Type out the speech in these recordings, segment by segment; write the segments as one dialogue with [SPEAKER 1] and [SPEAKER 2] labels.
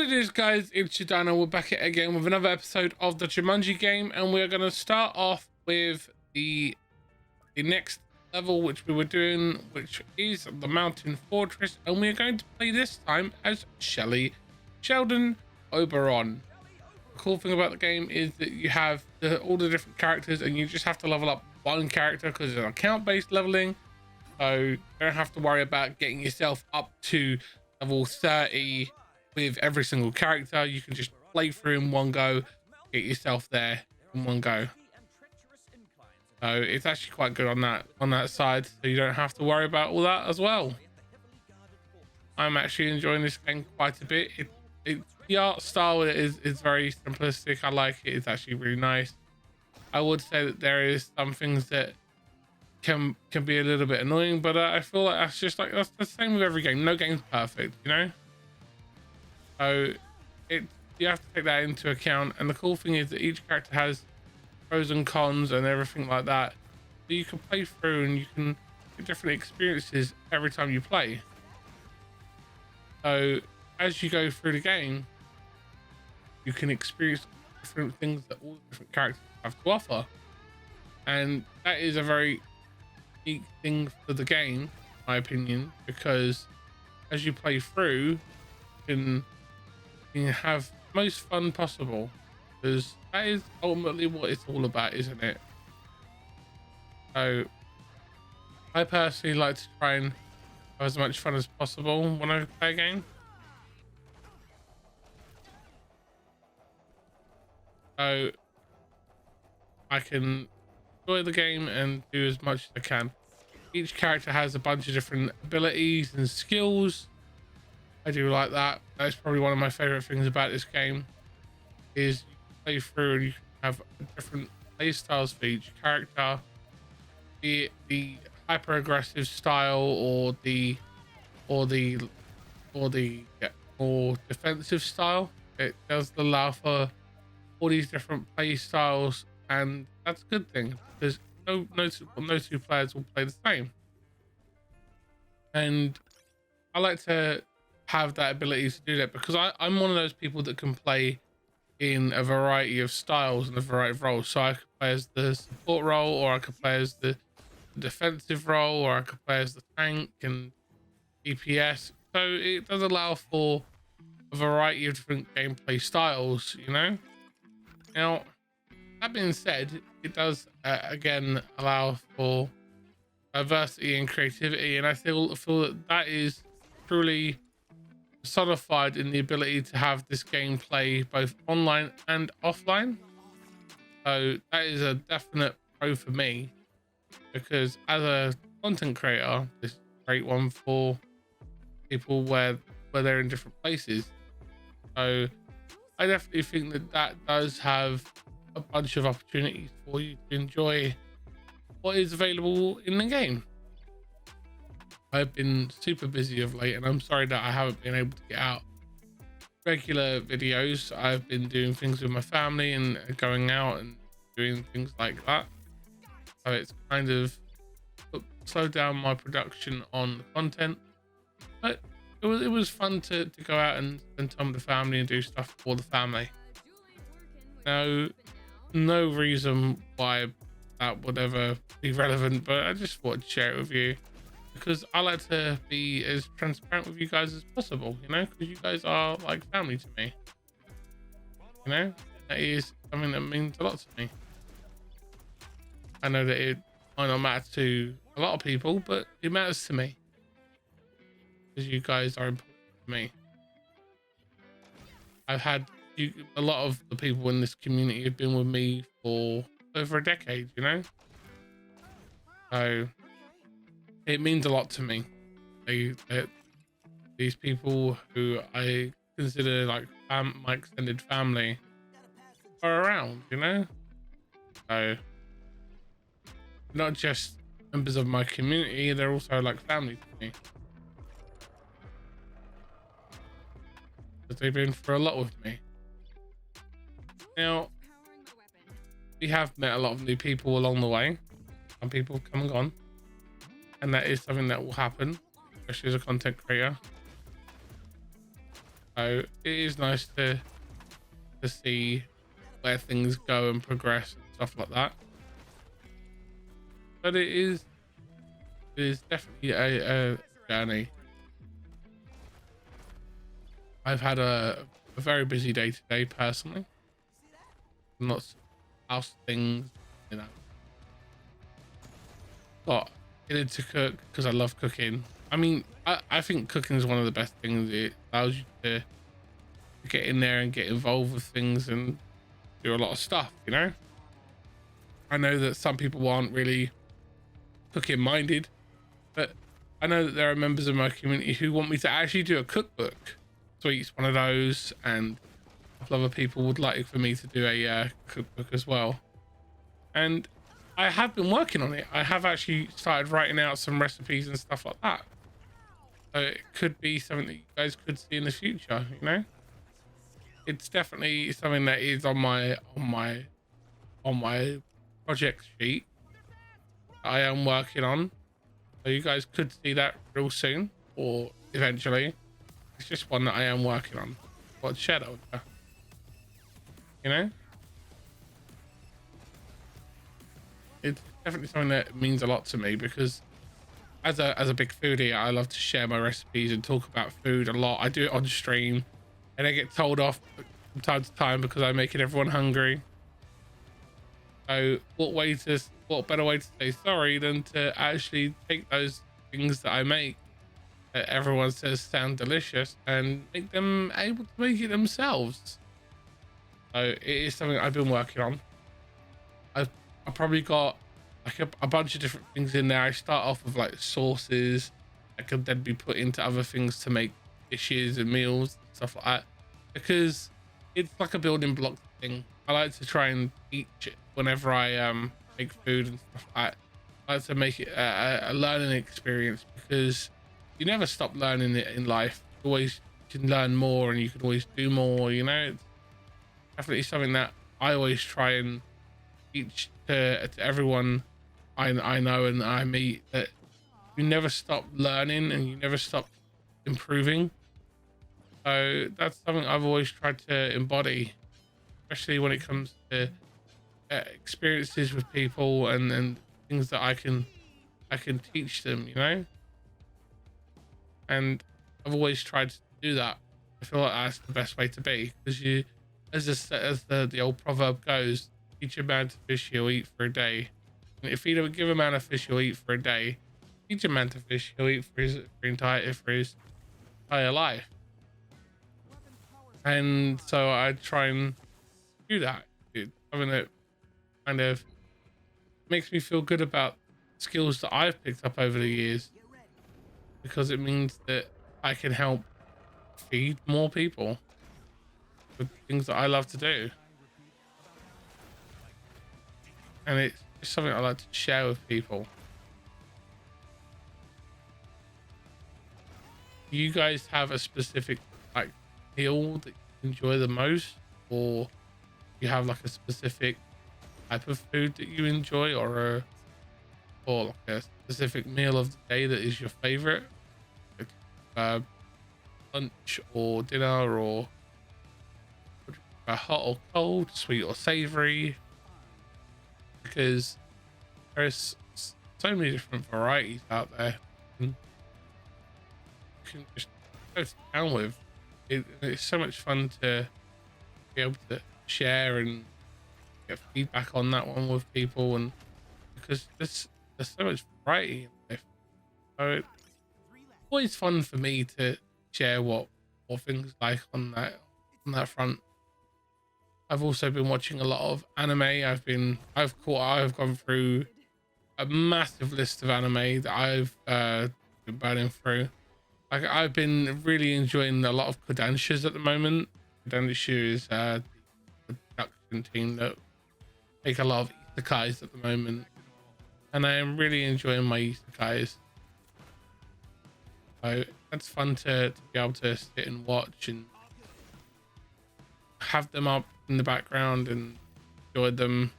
[SPEAKER 1] What it is, guys, it's Sheldon. We're back again with another episode of the Jumanji game, and we're going to start off with the next level which we were doing, which is the Mountain Fortress, and we're going to play this time as Sheldon Oberon. The cool thing about the game is that you have all the different characters, and you just have to level up one character because it's an account-based leveling, so you don't have to worry about getting yourself up to level 30 with every single character. You can just play through in one go, get yourself there in one go. So it's actually quite good on that side, so you don't have to worry about all that as well. I'm actually enjoying this game quite a bit. The art style is very simplistic. I like it. It's actually really nice. I would say that there is some things that can be a little bit annoying, but I feel like that's the same with every game. No game's perfect, you know. So you have to take that into account, and the cool thing is that each character has pros and cons and everything like that, so you can play through and you can get different experiences every time you play. So as you go through the game, you can experience different things that all the different characters have to offer, and that is a very unique thing for the game, in my opinion, because as you play through, you can have the most fun possible, because that is ultimately what it's all about, isn't it? So I personally like to try and have as much fun as possible when I play a game. So I can enjoy the game and do as much as I can. Each character has a bunch of different abilities and skills. I do like that. That's probably one of my favorite things about this game, is you play through and you have different play styles for each character, be it the hyper aggressive style or the more defensive style. It does allow for all these different play styles, and that's a good thing, because no two players will play the same. And I like to have that ability to do that, because I'm one of those people that can play in a variety of styles and a variety of roles. So I could play as the support role, or I could play as the defensive role, or I could play as the tank and DPS. So it does allow for a variety of different gameplay styles, you know. Now, that being said, it does again allow for diversity and creativity, and I feel that is truly personified in the ability to have this gameplay both online and offline. So that is a definite pro for me, because as a content creator, this is a great one for people where they're in different places. So I definitely think that does have a bunch of opportunities for you to enjoy what is available in the game. I've been super busy of late, and I'm sorry that I haven't been able to get out regular videos. I've been doing things with my family and going out and doing things like that, so it's kind of slowed down my production on the content. But it was fun to go out and spend time with the family and do stuff for the family. No reason why that would ever be relevant, but I just thought I'd share it with you, because I like to be as transparent with you guys as possible, you know, because you guys are like family to me. You know, that is something that means a lot to me. I know that it might not matter to a lot of people, but it matters to me, because you guys are important to me. I've had a lot of the people in this community have been with me for over a decade, you know, so it means a lot to me. These people who I consider like my extended family are around, you know. So not just members of my community, they're also like family to me, because they've been through a lot with me. Now, we have met a lot of new people along the way. Some people come and gone, and that is something that will happen, especially as a content creator. So it is nice to see where things go and progress and stuff like that. But it is definitely a journey. I've had a very busy day today personally. Lots of house things, you know. Got getting to cook because I love cooking. I mean, I think cooking is one of the best things. It allows you to get in there and get involved with things and do a lot of stuff, you know. I know that some people aren't really cooking minded, but I know that there are members of my community who want me to actually do a cookbook. Sweet's one of those, and a couple other people would like for me to do a cookbook as well. And I have been working on it. I have actually started writing out some recipes and stuff like that. So it could be something that you guys could see in the future, you know. It's definitely something that is on my project sheet that I am working on. So you guys could see that real soon or eventually. It's just one that I am working on. What shadow? You know? It's definitely something that means a lot to me because as a big foodie, I love to share my recipes and talk about food a lot. I do it on stream and I get told off from time to time because I'm making everyone hungry. So what better way to say sorry than to actually take those things that I make that everyone says sound delicious and make them able to make it themselves. So it is something I've been working on. I probably got like a bunch of different things in there. I start off with like sauces that could then be put into other things to make dishes and meals, stuff like that, because it's like a building block thing. I like to try and teach it whenever I make food and stuff like that. I like to make it a learning experience because you never stop learning it in life. You always can learn more and you can always do more, you know. It's definitely something that I always try and teach to everyone I know and I meet, that you never stop learning and you never stop improving. So that's something I've always tried to embody, especially when it comes to experiences with people and things that I can teach them, you know. And I've always tried to do that. I feel like that's the best way to be, because you, as the old proverb goes, teach a man to fish, he'll eat for a day. And if you don't give a man a fish, he'll eat for a day. Teach a man to fish, he'll eat for his entire life. And so I try and do that. It's something that kind of makes me feel good about skills that I've picked up over the years, because it means that I can help feed more people with things that I love to do. And it's just something I like to share with people. Do you guys have a specific like meal that you enjoy the most, or you have like a specific type of food that you enjoy, or like a specific meal of the day that is your favorite, like lunch or dinner, or hot or cold, sweet or savory? Because there's so many different varieties out there you can just go to town with. It's so much fun to be able to share and get feedback on that one with people, and because there's so much variety in life. So it's always fun for me to share what things like on that front. I've also been watching a lot of anime. I've gone through a massive list of anime that I've been burning through. Like, I've been really enjoying a lot of Kodanshas at the moment. Kodansha is the production team that make a lot of isekais at the moment, and I am really enjoying my isekais. So that's fun to be able to sit and watch and have them up in the background and enjoy them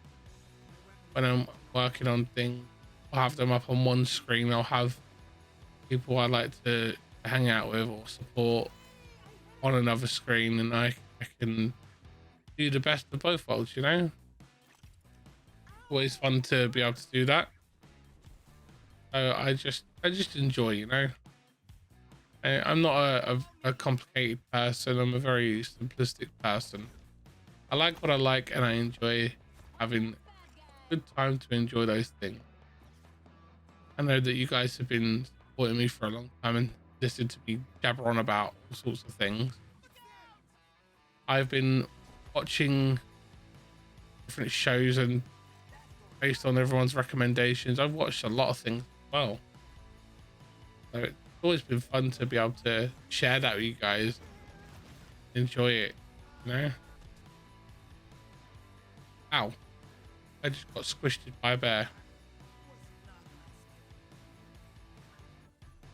[SPEAKER 1] when I'm working on things. I'll have them up on one screen. I'll have people I like to hang out with or support on another screen, and I can do the best of both worlds, you know. Always fun to be able to do that. So I just enjoy, you know. I'm not a complicated person. I'm a very simplistic person. I like what I like, and I enjoy having a good time to enjoy those things. I know that you guys have been supporting me for a long time and listened to me jabber on about all sorts of things. I've been watching different shows, and based on everyone's recommendations, I've watched a lot of things as well. So it's always been fun to be able to share that with you guys, enjoy it, you know. Ow, I just got squished by a bear.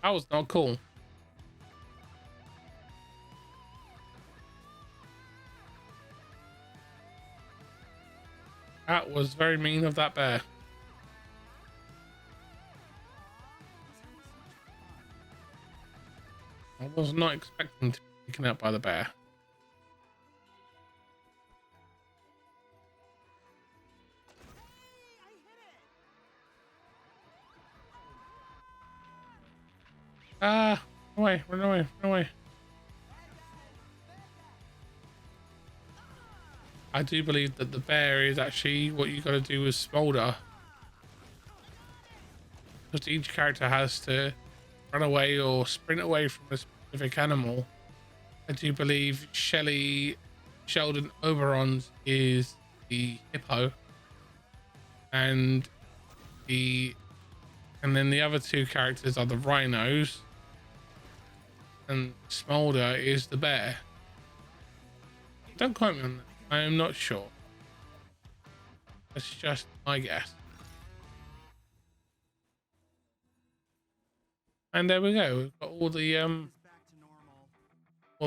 [SPEAKER 1] That was not cool. That was very mean of that bear. I was not expecting to be taken out by the bear. Ah, run away, run away, run away. I do believe that the bear is actually what you got to do with Smolder. Because each character has to run away or sprint away from a specific animal. I do believe Sheldon Oberon's is the hippo, and then the other two characters are the rhinos, and Smolder is the bear. Don't quote me on that. I am not sure. That's just my guess. And there we go. We've got all the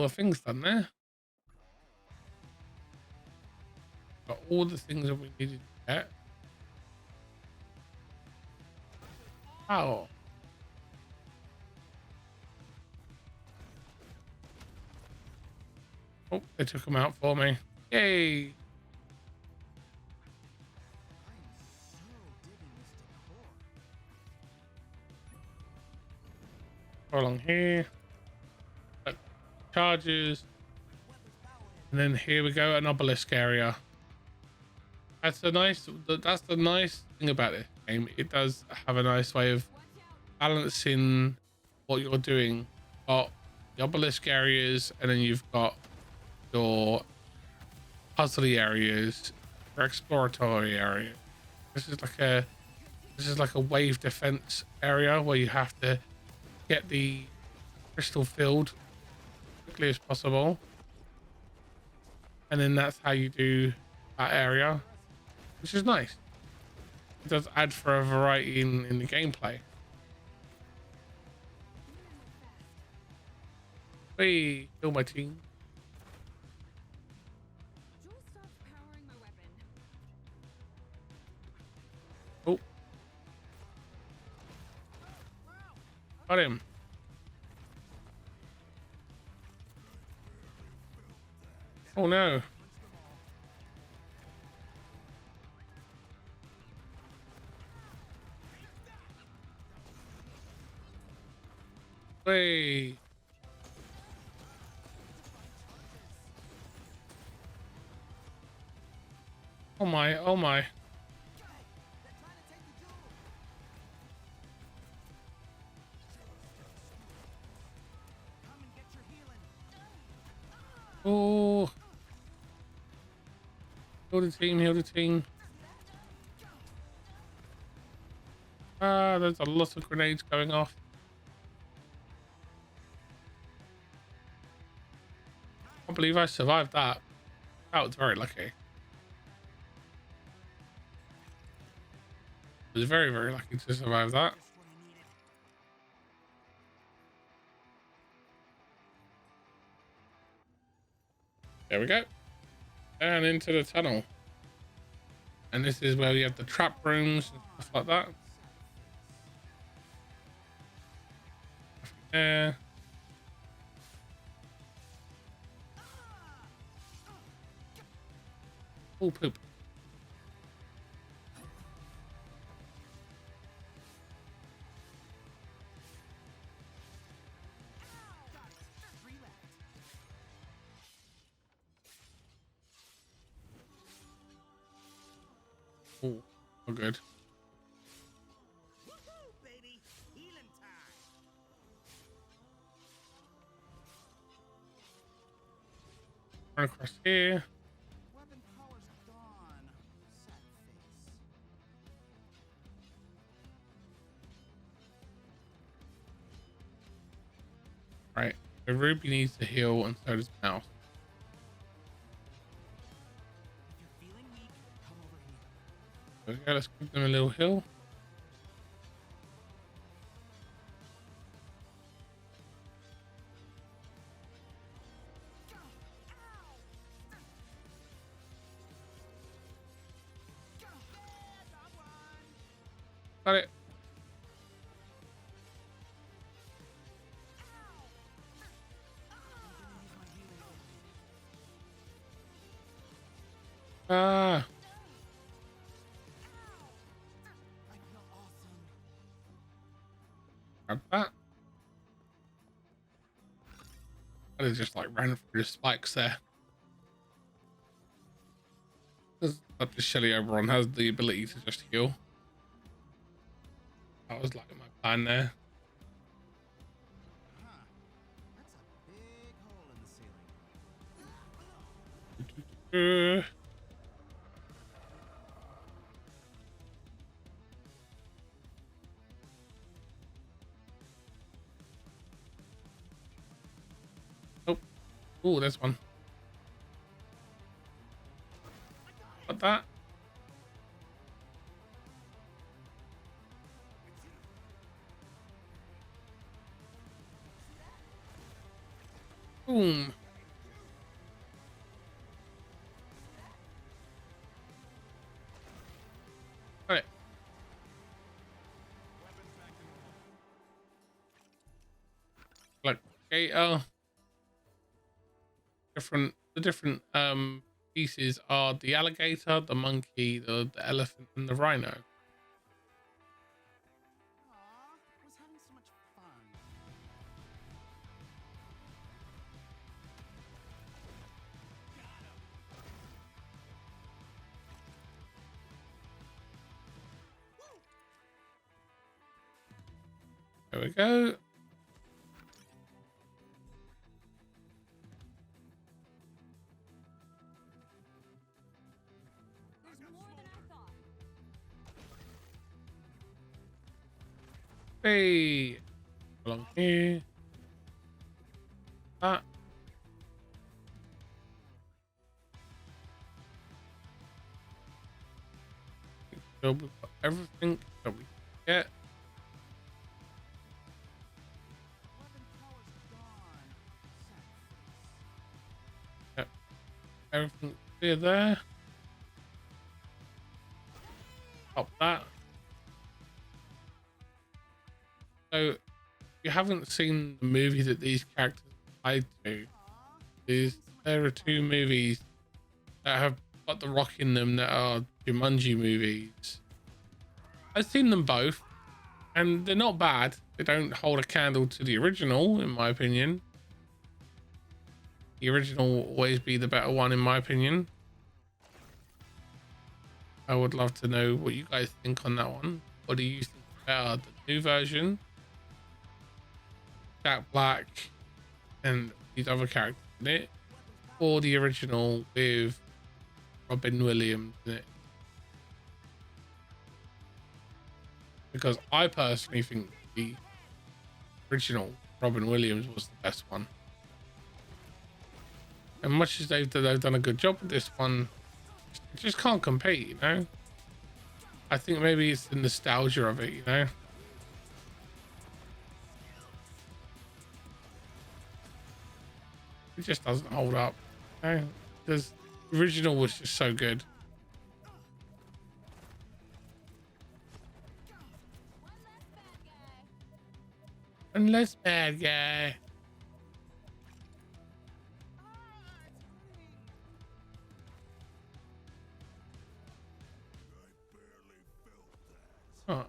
[SPEAKER 1] things done there. Got all the things that we needed to get. Oh. Oh, they took them out for me. Yay. Go along here. Charges. And then here we go, an obelisk area. That's the nice thing about this game. It does have a nice way of balancing what you're doing. Got the obelisk areas, and then you've got your puzzly areas, your exploratory area. This is like a wave defense area where you have to get the crystal filled as quickly as possible, and then that's how you do that area, which is nice. It does add for a variety in the gameplay. Hey, kill my team. Oh, got him. Oh no. Hey. Oh my, oh my. Oh. Heal the team, heal the team. Ah, there's a lot of grenades going off. I can't believe I survived that. That was very lucky. I was very, very lucky to survive that. There we go. And into the tunnel. And this is where we have the trap rooms and stuff like that. There. Oh, poop. Oh, oh good. Run across here. Right. So Ruby needs to heal, and so does Mouse. Okay, let's give them a little heal. Got it. Ah. Grab that. I just like ran through the spikes there. Because Sheldon Oberon has the ability to just heal. That was like my plan there. Uh, oh, oh, there's one. Got that. Boom. Got it. Like gator. The different pieces are the alligator, the monkey, the elephant, and the rhino. There we go. Hey, along here. That. So we've got everything that we can get. Yep. Everything clear there. Pop that. So, if you haven't seen the movie that these characters played to, there are two movies that have got The Rock in them that are Jumanji movies. I've seen them both, and they're not bad. They don't hold a candle to the original, in my opinion. The original will always be the better one, in my opinion. I would love to know what you guys think on that one. What do you think about the new version? Jack Black and these other characters in it, or the original with Robin Williams in it? Because I personally think the original Robin Williams was the best one. And much as they've done a good job with this one, it just can't compete, you know? I think maybe it's the nostalgia of it, you know? It just doesn't hold up. You know? The original was just so good. One less bad guy. Oh.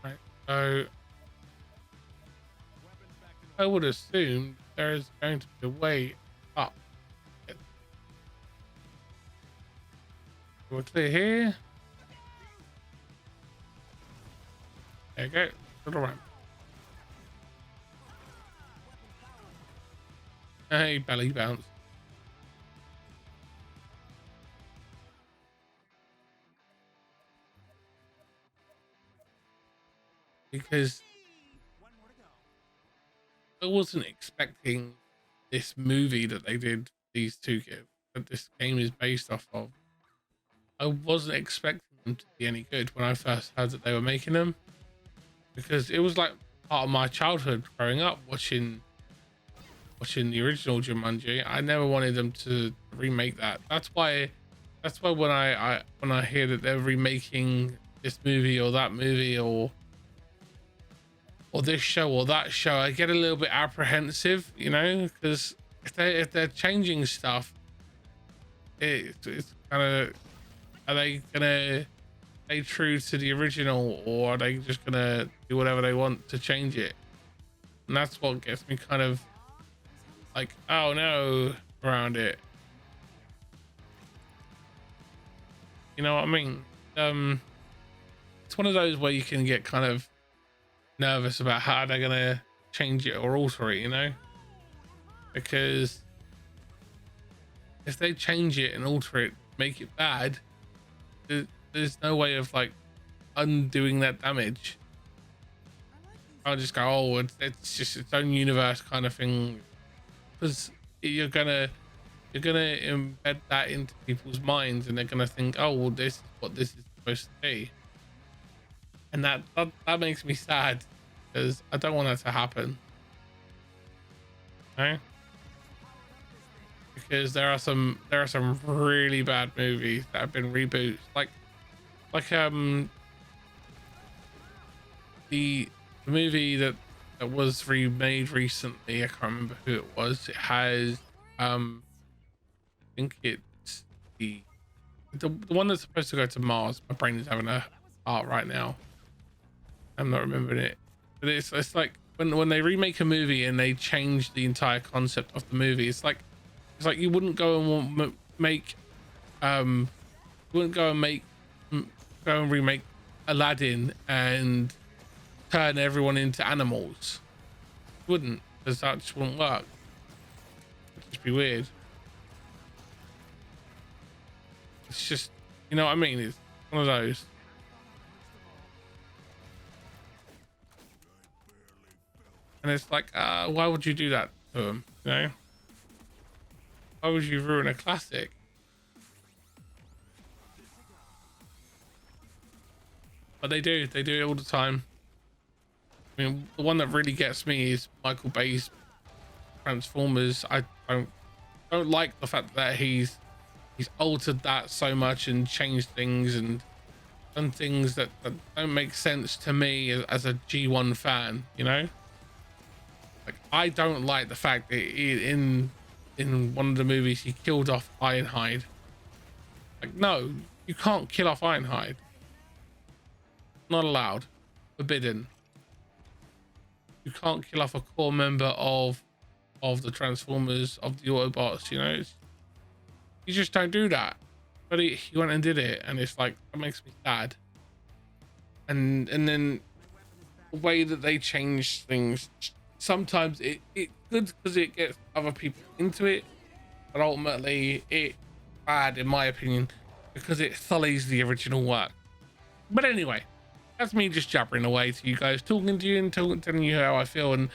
[SPEAKER 1] Right. So I would assume there is going to be a way up. We're clear here. There you go. Little ramp. Hey, belly bounce. Because I wasn't expecting this movie that they did these two give, that this game is based off of. I wasn't expecting them to be any good when I first heard that they were making them, because it was like part of my childhood growing up watching the original Jumanji. I never wanted them to remake that. That's why when I hear that they're remaking this movie or that movie or this show or that show, I get a little bit apprehensive, you know, because if they're changing stuff, it's kind of, are they gonna stay true to the original, or are they just gonna do whatever they want to change it? And that's what gets me kind of like, oh no, around it. You know what I mean? It's one of those where you can get kind of nervous about how they're gonna change it or alter it, you know, because if they change it and alter it, make it bad, there's no way of like undoing that damage. I'll just go, oh, it's just its own universe kind of thing, because you're gonna embed that into people's minds and they're gonna think, oh well, this is what this is supposed to be. And that makes me sad, because I don't want that to happen. Okay? Because there are some really bad movies that have been reboots, like the movie that was remade recently. I can't remember who it was. It has I think it's the one that's supposed to go to Mars. My brain is having a heart right now. I'm not remembering it, but it's like when they remake a movie and they change the entire concept of the movie. It's like you wouldn't go and make remake Aladdin and turn everyone into animals. You wouldn't, because that just wouldn't work. It'd just be weird. It's just, you know what I mean? It's one of those. And it's like, why would you do that to them? You know? Why would you ruin a classic? But they do it all the time. I mean, the one that really gets me is Michael Bay's Transformers. I don't like the fact that he's altered that so much and changed things and done things that don't make sense to me as a G1 fan, you know? Like, I don't like the fact that in one of the movies he killed off Ironhide. Like, no, you can't kill off Ironhide. Not allowed. Forbidden. You can't kill off a core member of the Transformers, of the Autobots, you know? You just don't do that. But he went and did it, and it's like, that makes me sad. And then the way that they change things, sometimes it's good because it gets other people into it, but ultimately it's bad in my opinion because it sullies the original work. But anyway, that's me just jabbering away to you guys, talking to you and telling you how I feel and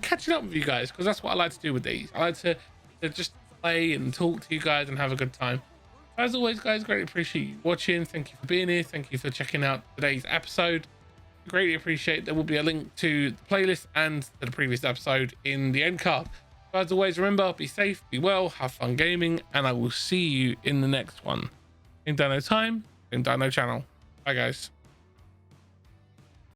[SPEAKER 1] catching up with you guys, because that's what I like to do with these. I like to just play and talk to you guys and have a good time. As always, guys, greatly appreciate you watching. Thank you for being here. Thank you for checking out today's episode. Greatly appreciate. There will be a link to the playlist and to the previous episode in the end card. So as always, remember, be safe, be well, have fun gaming, and I will see you in the next one. In Dino Time, in Dino Channel. Bye, guys.